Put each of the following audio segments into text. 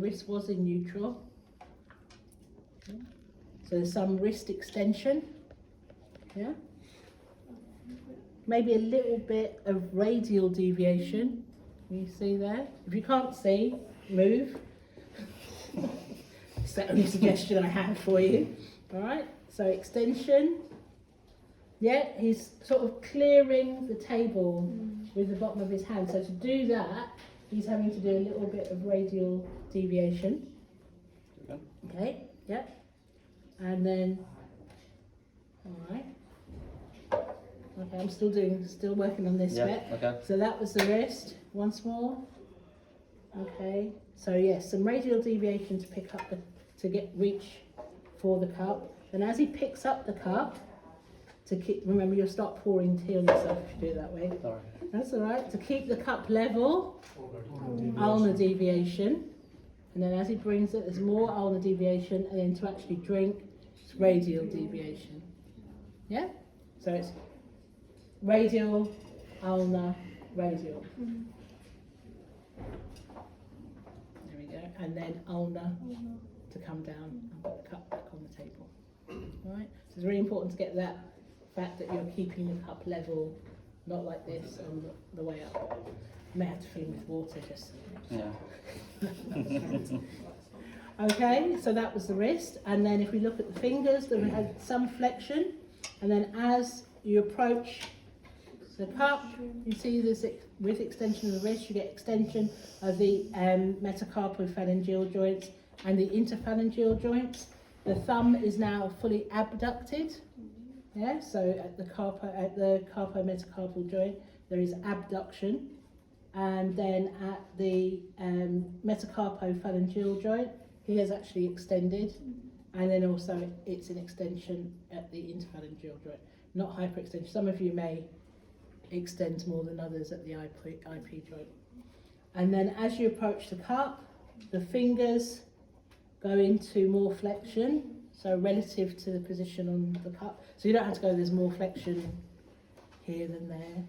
Wrist was in neutral. Okay. So there's some wrist extension. Yeah. Maybe a little bit of radial deviation. Can you see there? If you can't see, move. It's the only suggestion I have for you. All right. So extension. Yeah, he's sort of clearing the table with the bottom of his hand. So to do that, he's having to do a little bit of radial deviation. Okay, yep. And then, all right. Okay, I'm still working on this bit. Okay. So that was the wrist. Once more. Okay. So yes, some radial deviation to pick up reach for the cup. And as he picks up the cup, remember you'll start pouring tea on yourself if you do it that way. Sorry. That's all right. To keep the cup level, ulnar deviation. And then as he brings it, there's more ulnar deviation. And then to actually drink, it's radial deviation. Yeah? So it's radial, ulnar, radial. There we go. And then ulnar to come down and put the cup back on the table. All right? So it's really important to get that fact that you're keeping the cup level, not like this on the way up. You may have to fill in with water just. Yeah. Okay, so that was the wrist. And then if we look at the fingers, then we had some flexion. And then as you approach the cup, you see this with extension of the wrist, you get extension of the metacarpophalangeal joints and the interphalangeal joints. The thumb is now fully abducted. Yeah, so at the carpometacarpal joint, there is abduction. And then at the metacarpophalangeal joint, he has actually extended. And then also it's an extension at the interphalangeal joint, not hyperextension. Some of you may extend more than others at the IP joint. And then as you approach the cup, the fingers go into more flexion, so relative to the position on the cup. So you don't have to go, there's more flexion here than there. You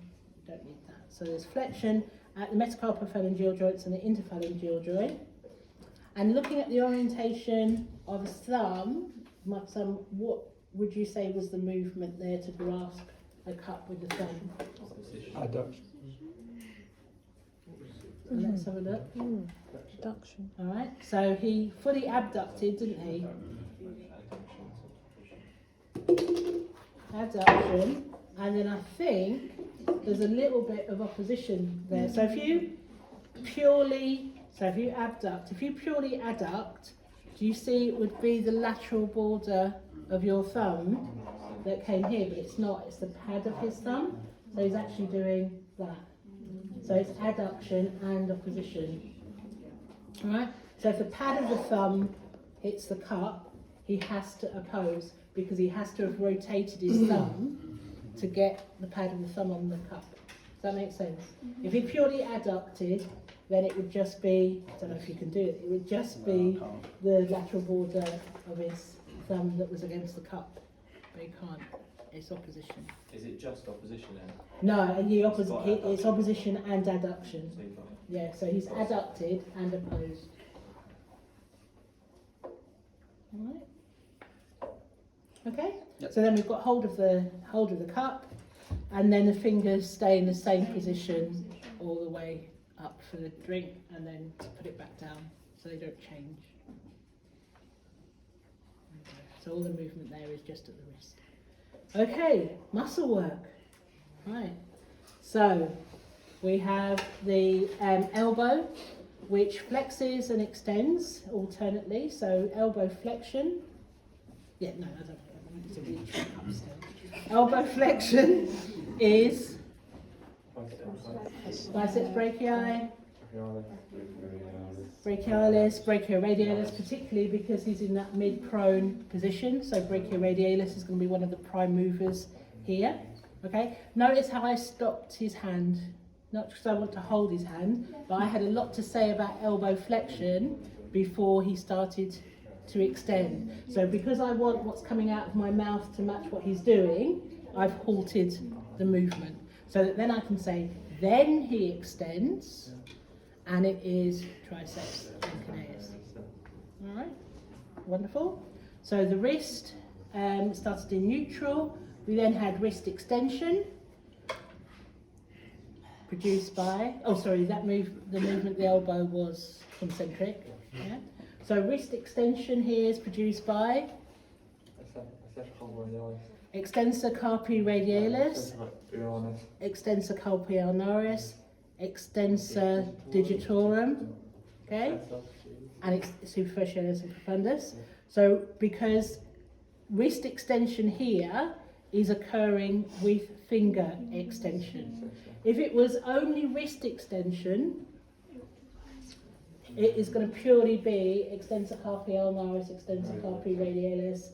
don't need that. So there's flexion at the metacarpophalangeal joints and the interphalangeal joint. And looking at the orientation of a thumb, what would you say was the movement there to grasp a cup with the thumb? Adduction. Let's have a look. Abduction. All right, so he fully abducted, didn't he? Abduction, and then I think there's a little bit of opposition there. So if you purely adduct, do you see it would be the lateral border of your thumb that came here, but it's not, it's the pad of his thumb. So he's actually doing that. So it's adduction and opposition. Alright? So if the pad of the thumb hits the cup, he has to oppose because he has to have rotated his thumb to get the pad of the thumb on the cup. Does that make sense? If he purely adducted, then it would just be, I don't know if you can do it, it would just be the lateral border of his thumb that was against the cup. But he can't. It's opposition. Is it just opposition then? No, it's opposition and adduction. Yeah, so he's adducted and opposed. Alright. Okay? Yep. So then we've got hold of the cup, and then the fingers stay in the same position all the way up for the drink, and then put it back down so they don't change. So all the movement there is just at the wrist. Okay, muscle work. Right. So we have the elbow, which flexes and extends alternately. So elbow flexion. Yeah, no, I don't want it to reach up still. Elbow flexion is biceps brachii, brachialis, brachioradialis, particularly because he's in that mid-prone position. So brachioradialis is going to be one of the prime movers here. Okay, notice how I stopped his hand, not because I want to hold his hand, but I had a lot to say about elbow flexion before he started to extend. So because I want what's coming out of my mouth to match what he's doing, I've halted the movement. So that then I can say, then he extends, and it is triceps anconaeus. wonderful. So the wrist started in neutral. We then had wrist extension, produced by, the movement of the elbow was concentric. Yeah. So wrist extension here is produced by extensor carpi radialis, extensor carpi ulnaris, extensor digitorum, okay, and superficialis and profundus. So because wrist extension here is occurring with finger extension. If it was only wrist extension, it is going to purely be extensor carpi ulnaris, extensor carpi radialis,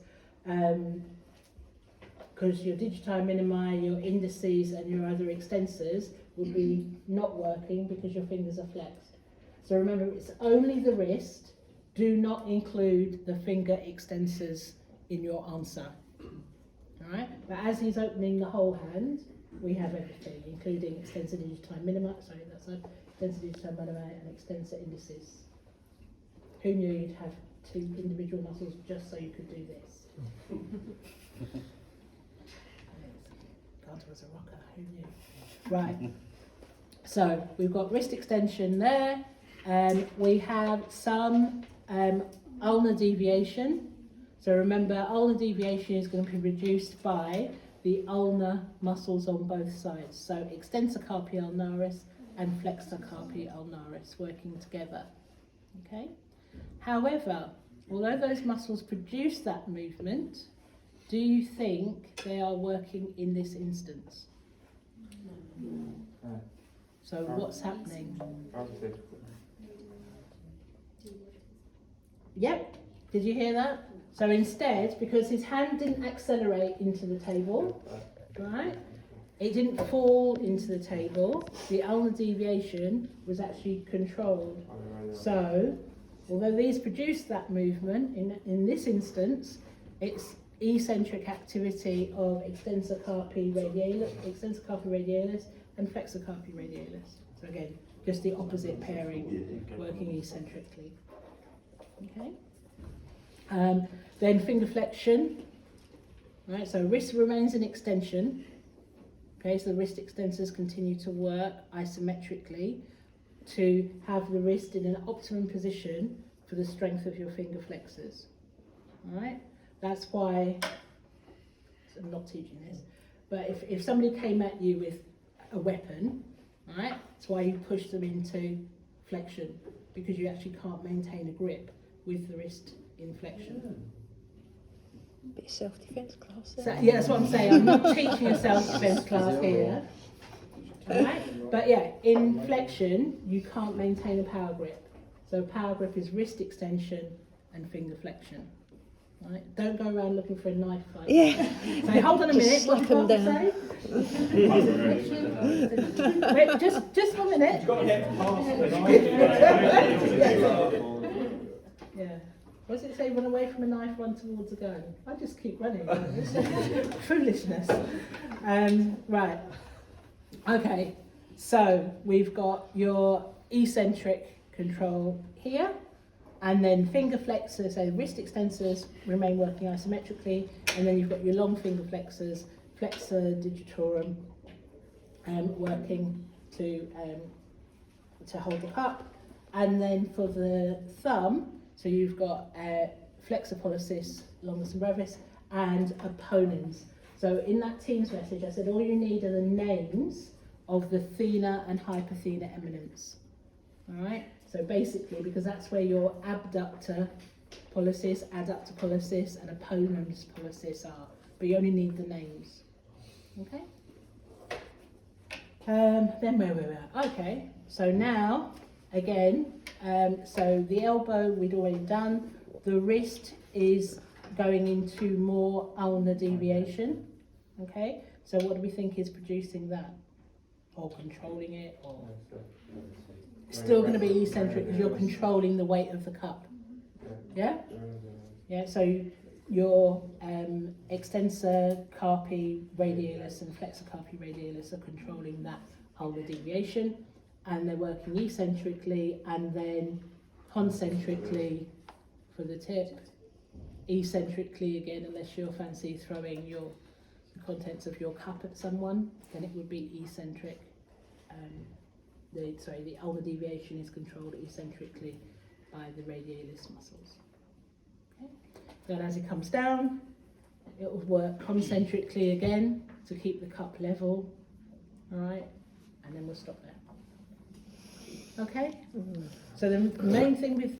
because your digiti minimi, your indices and your other extensors would be not working because your fingers are flexed. So remember, it's only the wrist. Do not include the finger extensors in your answer. Alright, but as he's opening the whole hand, we have everything, including extensor digiti minima, extensor digiti minima and extensor indices. Who knew you'd have two individual muscles just so you could do this? God was a rocker, who knew? Right, so we've got wrist extension there, we have some ulnar deviation. So remember, ulnar deviation is going to be reduced by the ulnar muscles on both sides. So extensor carpi ulnaris and flexor carpi ulnaris working together. Okay. However, although those muscles produce that movement, do you think they are working in this instance? So what's happening? Yep. Did you hear that? So instead, because his hand didn't accelerate into the table, right? It didn't fall into the table. The ulnar deviation was actually controlled. So, although these produce that movement, in this instance, it's eccentric activity of extensor carpi radialis and flexor carpi radialis. So again, just the opposite pairing working eccentrically. Okay. Then finger flexion, right? So wrist remains in extension. Okay, so the wrist extensors continue to work isometrically to have the wrist in an optimum position for the strength of your finger flexors. All right, that's why I'm not teaching this, but if somebody came at you with a weapon, right, that's why you push them into flexion, because you actually can't maintain a grip with the wrist in flexion. Bit of self-defence class So, there. yeah, that's what I'm saying. I'm not teaching a self-defense class here. Alright? But yeah, in flexion, you can't maintain a power grip. So power grip is wrist extension and finger flexion. Right? Don't go around looking for a knife fight. Yeah. Say, hold on a minute, what slap did you 'em down. say? Wait, just 1 minute. Yeah. What does it say? Run away from a knife, run towards a gun. I just keep running. It's just foolishness. Right. Okay. So we've got your eccentric control here, and then finger flexors, so wrist extensors remain working isometrically, and then you've got your long finger flexors, flexor digitorum, working to hold the cup, and then for the thumb. So you've got flexor pollicis, longus and brevis, and opponens. So in that Teams message, I said all you need are the names of the thenar and hypothenar eminence. All right. So basically, because that's where your abductor pollicis, adductor pollicis, and opponens pollicis are, but you only need the names. Okay. Then where we were. Okay. So now, again. So the elbow we'd already done, the wrist is going into more ulnar deviation, okay? So what do we think is producing that? Or controlling it, or? Still going to be eccentric because you're controlling the weight of the cup, yeah? Yeah, so your extensor carpi radialis and flexor carpi radialis are controlling that ulnar deviation. And they're working eccentrically and then concentrically for the tip eccentrically again, unless you're fancy throwing the contents of your cup at someone, then it would be eccentric. The ulnar deviation is controlled eccentrically by the radialis muscles. Okay. Then as it comes down, it will work concentrically again to keep the cup level. All right, and then we'll stop there. Okay. So the main thing with